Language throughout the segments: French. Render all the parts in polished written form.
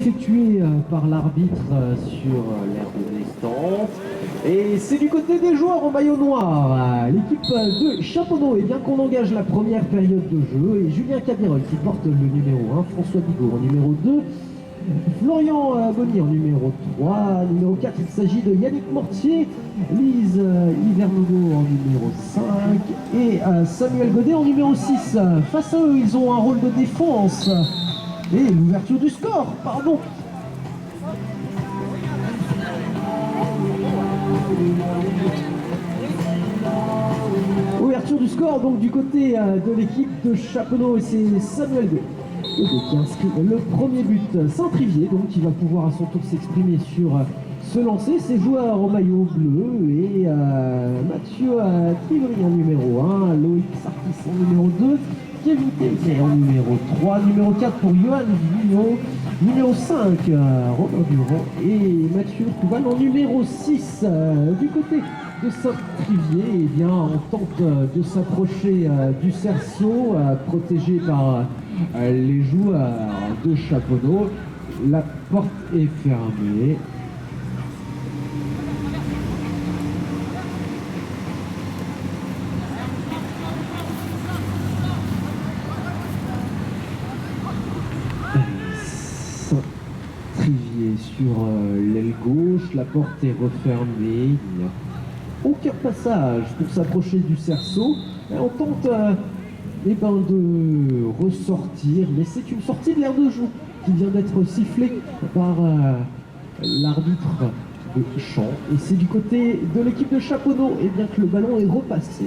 Effectué par l'arbitre sur l'aire de distance. Et c'est du côté des joueurs en maillot noir. L'équipe de Chaponneau, et bien qu'on engage la première période de jeu, et Julien Cabirol qui porte le numéro 1, François Bigot en numéro 2, Florian Bonny en numéro 3, numéro 4 il s'agit de Yannick Mortier, Lise Hivernudo en numéro 5 et Samuel Godet en numéro 6. Face à eux, ils ont un rôle de défense. Et l'ouverture du score, pardon. Ouverture du score donc du côté de l'équipe de Chaponneau, et c'est Samuel Godet qui inscrit le premier but. Saint-Trivier donc qui va pouvoir à son tour s'exprimer sur ce lancer. Ses joueurs au maillot bleu et Mathieu Trivry en numéro 1, Loïc Sarkis en numéro 2, Kevin Telfer en numéro 3, numéro 4 pour Johan Vigneault, numéro 5 Robin Durand et Mathieu Couval en numéro 6. Du côté de Saint-Trivier, eh bien, on tente de s'approcher du cerceau, protégé par les joueurs de Chaponneau. La porte est fermée. Saint-Trivier sur l'aile gauche, la porte est refermée. Il n'y a aucun passage pour s'approcher du cerceau. Et on tente de ressortir, mais c'est une sortie de l'aire de jeu qui vient d'être sifflée par l'arbitre de champ. Et c'est du côté de l'équipe de Chaponneau et bien que le ballon est repassé.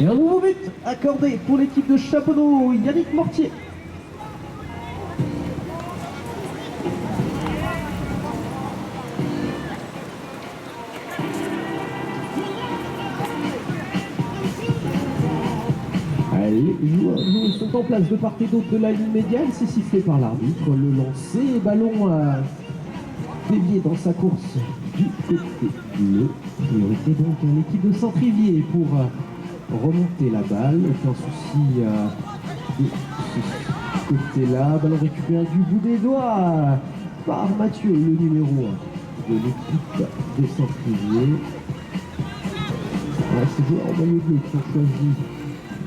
Et un nouveau but accordé pour l'équipe de Chaponneau, Yannick Mortier. Les joueurs sont en place de part et d'autre de la ligne médiane, c'est sifflé par l'arbitre. Le lancer, ballon dévié dans sa course du côté bleu. Priorité donc à l'équipe de Saint-Trivier pour remonter la balle. Aucun souci de ce côté-là. Ballon récupéré du bout des doigts par Mathieu, le numéro 1 de l'équipe de Saint-Trivier. Ces joueurs en maillot bleu qui ont choisi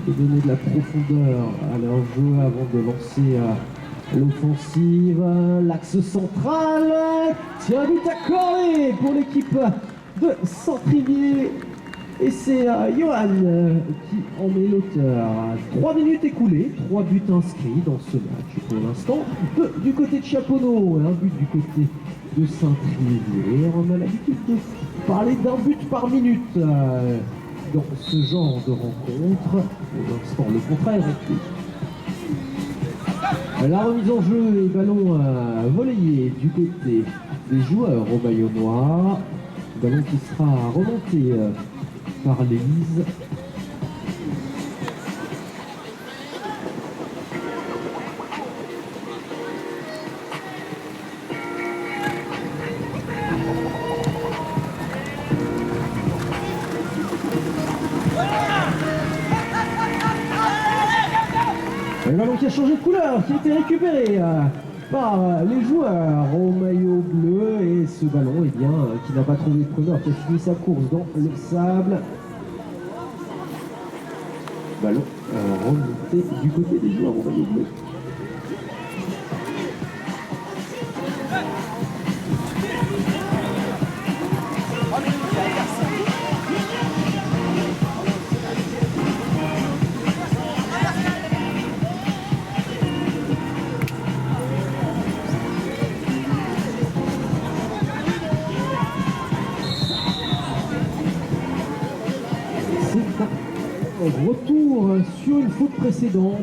de donner de la profondeur à leur jeu avant de lancer l'offensive. L'axe central, tiens, but accordé pour l'équipe de Saint-Trivier. Et c'est Johan qui en est l'auteur. 3 minutes écoulées, 3 buts inscrits dans ce match pour l'instant. Du côté de Chaponneau, un but du côté de Saint-Trivier. On a l'habitude de parler d'un but par minute dans ce genre de rencontre. Pour l'instant, le contraire est la remise en jeu et ballon volleyé du côté des joueurs au maillot noir. Ballon qui sera remonté par l'Élise. Le ballon qui a changé de couleur, qui a été récupéré par les joueurs au maillot bleu, et ce ballon eh bien, qui n'a pas trouvé de preneur, qui a fini sa course dans le sable. Ballon remonté du côté des joueurs au maillot bleu. Retour sur une faute précédente.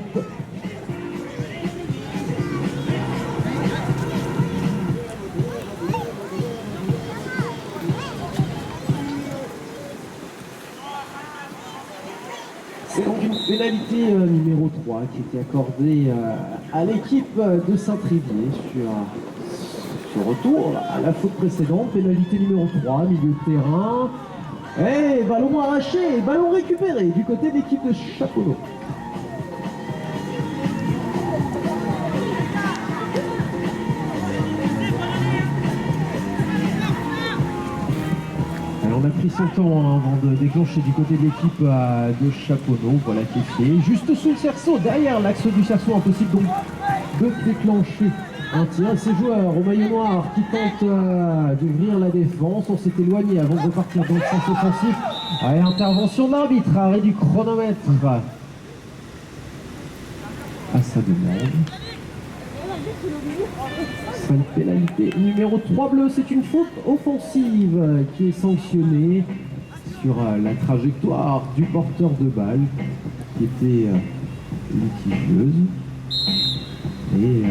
C'est donc une pénalité numéro 3 qui était accordée à l'équipe de Saint-Trivier sur ce retour à la faute précédente. Pénalité numéro 3, milieu de terrain. Et ballon arraché, ballon récupéré du côté de l'équipe de Chaponneau. On a pris son temps avant de déclencher du côté de l'équipe de Chaponneau. Voilà qui est fait. Juste sous le cerceau, derrière l'axe du cerceau, impossible donc de déclencher un tir. Ces joueurs au maillot noir qui tentent d'ouvrir la défense. On s'est éloigné avant de repartir dans le sens offensif. Allez, intervention de l'arbitre, arrêt du chronomètre à sa demande. 5 pénalités. Numéro 3 bleu, c'est une faute offensive qui est sanctionnée sur la trajectoire du porteur de balle qui était litigieuse. Et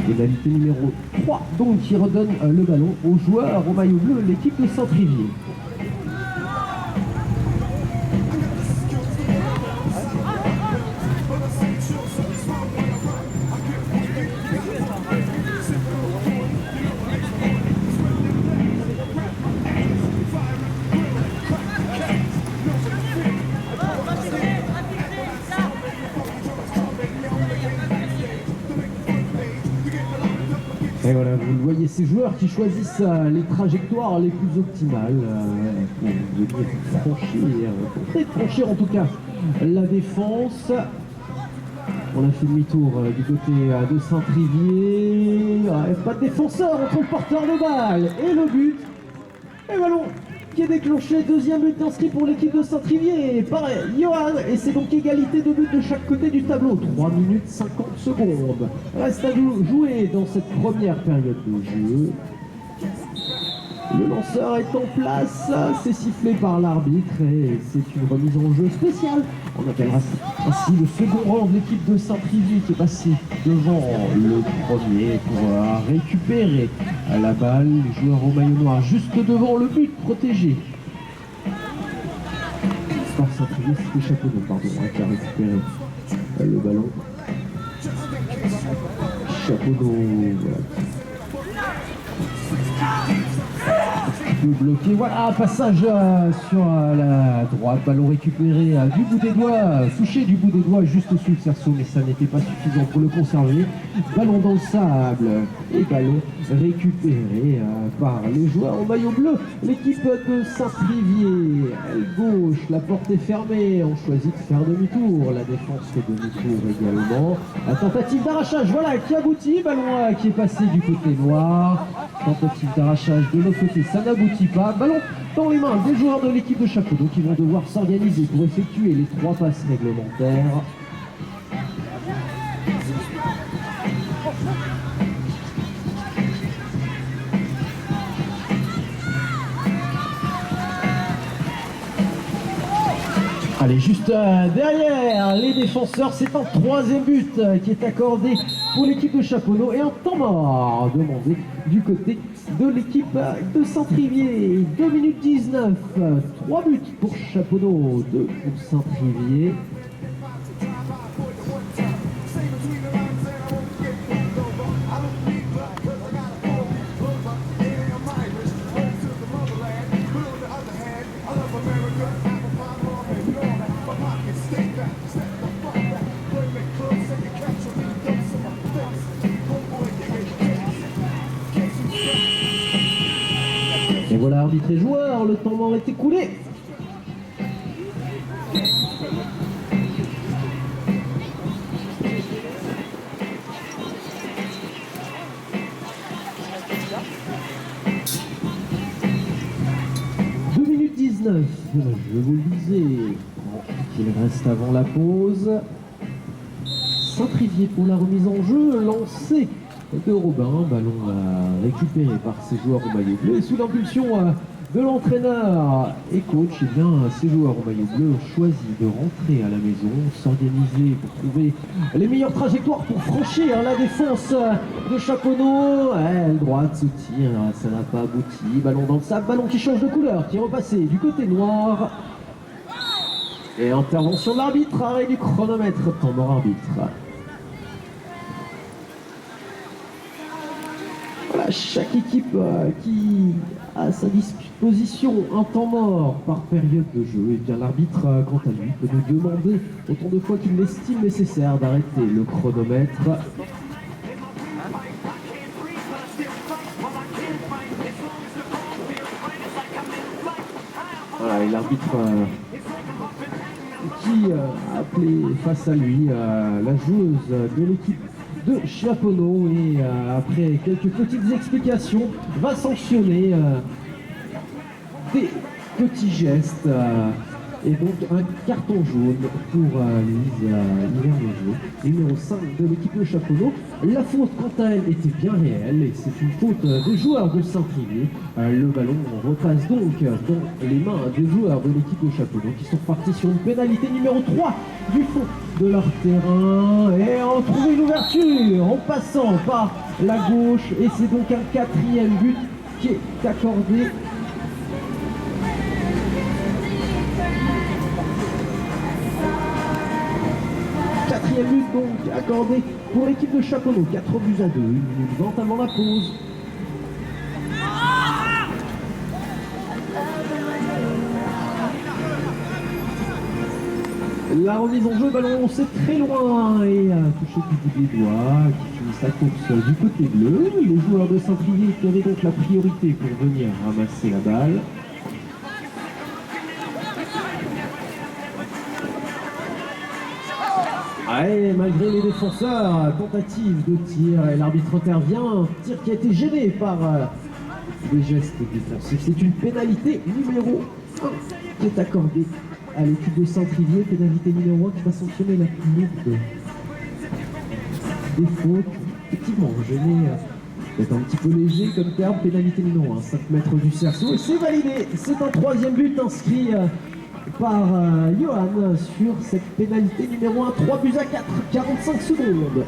pénalité numéro 3, donc qui redonne le ballon aux joueurs au maillot bleu, l'équipe de Saint-Trivier. Et voilà, vous voyez ces joueurs qui choisissent les trajectoires les plus optimales pour venir franchir en tout cas la défense. On a fait demi-tour du côté de Saint-Trivier. Pas de défenseur entre le porteur de balle et le but. Et ballon qui est déclenché, deuxième but inscrit pour l'équipe de Saint-Trivier par Johan, et c'est donc égalité de buts de chaque côté du tableau. 3 minutes 50 secondes. Reste à jouer dans cette première période de jeu. Le lanceur est en place, c'est sifflé par l'arbitre et c'est une remise en jeu spéciale. On appellera ainsi le second rang de l'équipe de Saint-Trivier qui est passé devant le premier pour récupérer la balle. Les joueurs au maillot noir juste devant le but protégé par Saint-Trivier, c'était Chaponneau, pardon, qui a récupéré le ballon. Chaponneau, voilà. Bloqué, voilà, passage sur la droite, ballon récupéré du bout des doigts, touché du bout des doigts juste sous le cerceau, mais ça n'était pas suffisant pour le conserver. Ballon dans le sable et ballon récupéré par les joueurs au maillot bleu. L'équipe de Saint-Trivier, aile gauche, la porte est fermée, on choisit de faire demi-tour, la défense fait demi-tour également. La tentative d'arrachage, voilà, qui aboutit, ballon qui est passé du côté noir. Tentative d'arrachage de l'autre côté, ça n'aboutit pas. Ballon dans les mains des joueurs de l'équipe de Chaponneau qui vont devoir s'organiser pour effectuer les 3 passes réglementaires. Allez, juste derrière les défenseurs, c'est un 3e but qui est accordé pour l'équipe de Chaponneau et un temps mort demandé du côté de l'équipe de Saint-Trivier. 2 minutes 19, 3 buts pour Chaponneau, 2 pour Saint-Trivier. Et voilà, arbitre et joueur, le temps mort est écoulé. Je vous le disais, il reste avant la pause. Saint-Trivier pour la remise en jeu, lancé de Robin, ballon récupéré par ses joueurs au maillot bleu. Et sous l'impulsion de l'entraîneur et coach, eh bien, ces joueurs au maillot bleu ont choisi de rentrer à la maison, s'organiser pour trouver les meilleures trajectoires pour franchir la défense de Chaponneau. Aile droite se tire, ça n'a pas abouti. Ballon dans le sable, ballon qui change de couleur, qui est repassé du côté noir. Et intervention de l'arbitre, arrêt du chronomètre, temps mort arbitre. Voilà, Chaque équipe qui a à sa disposition un temps mort par période de jeu, et bien l'arbitre, quant à lui, peut nous demander autant de fois qu'il l'estime nécessaire d'arrêter le chronomètre. Voilà, et l'arbitre qui a appelé face à lui la joueuse de l'équipe de Chaponneau et après quelques petites explications va sanctionner des petits gestes et donc un carton jaune pour Louise Hivernogé, numéro 5 de l'équipe de Chaponneau. La faute quant à elle était bien réelle et c'est une faute des joueurs de Saint-Privé. Le ballon repasse donc dans les mains des joueurs de l'équipe de Chaponneau qui sont partis sur une pénalité numéro 3 du fond de leur terrain et ont trouvé une ouverture en passant par la gauche, et c'est donc un quatrième but qui est accordé. Quatrième but donc accordé pour l'équipe de Chaponneau, 4 buts à 2, 1 minute 20 avant la pause. La remise en jeu, ballon c'est très loin et touché du bout des doigts, qui finit sa course du côté bleu. Les joueurs de Saint-Privé qui avaient donc la priorité pour venir ramasser la balle. Et malgré les défenseurs, tentative de tir et l'arbitre intervient, tir qui a été gêné par des gestes défensifs. C'est une pénalité numéro 1 qui est accordée à l'équipe de Saint-Privé, pénalité numéro 1 qui va sanctionner la plus lourde des fautes. Effectivement, gêné, peut-être un petit peu léger comme terme, pénalité numéro 1, 5 mètres du cerceau, et c'est validé. C'est un troisième but inscrit par Johan sur cette pénalité numéro 1, 3 buts à 4, 45 secondes.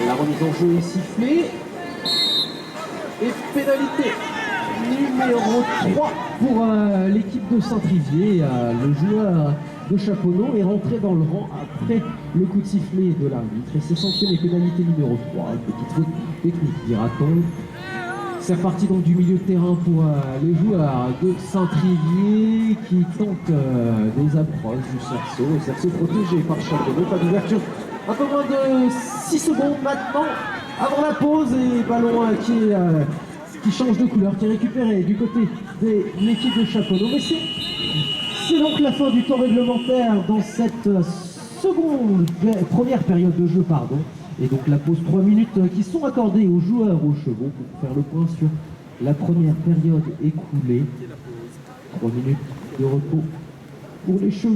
La remise en jeu est sifflée. Et pénalité numéro 3 pour l'équipe de Saint-Privé. Le joueur de Chaponneau est rentré dans le rang après le coup de sifflet de l'arbitre. Et c'est sanctionné, pénalité numéro 3. Petite faute technique, dira-t-on. C'est reparti donc du milieu de terrain pour les joueurs de Saint-Privé qui tentent des approches du cerceau. Le cerceau protégé par Chaponneau, pas d'ouverture. Un peu moins de 6 secondes maintenant avant la pause, et ballon qui change de couleur, qui est récupéré du côté de l'équipe de Chaponneau. Mais c'est donc la fin du temps réglementaire dans cette première période de jeu, pardon. Et donc la pause 3 minutes qui sont accordées aux joueurs aux chevaux pour faire le point sur la première période écoulée. 3 minutes de repos pour les chevaux.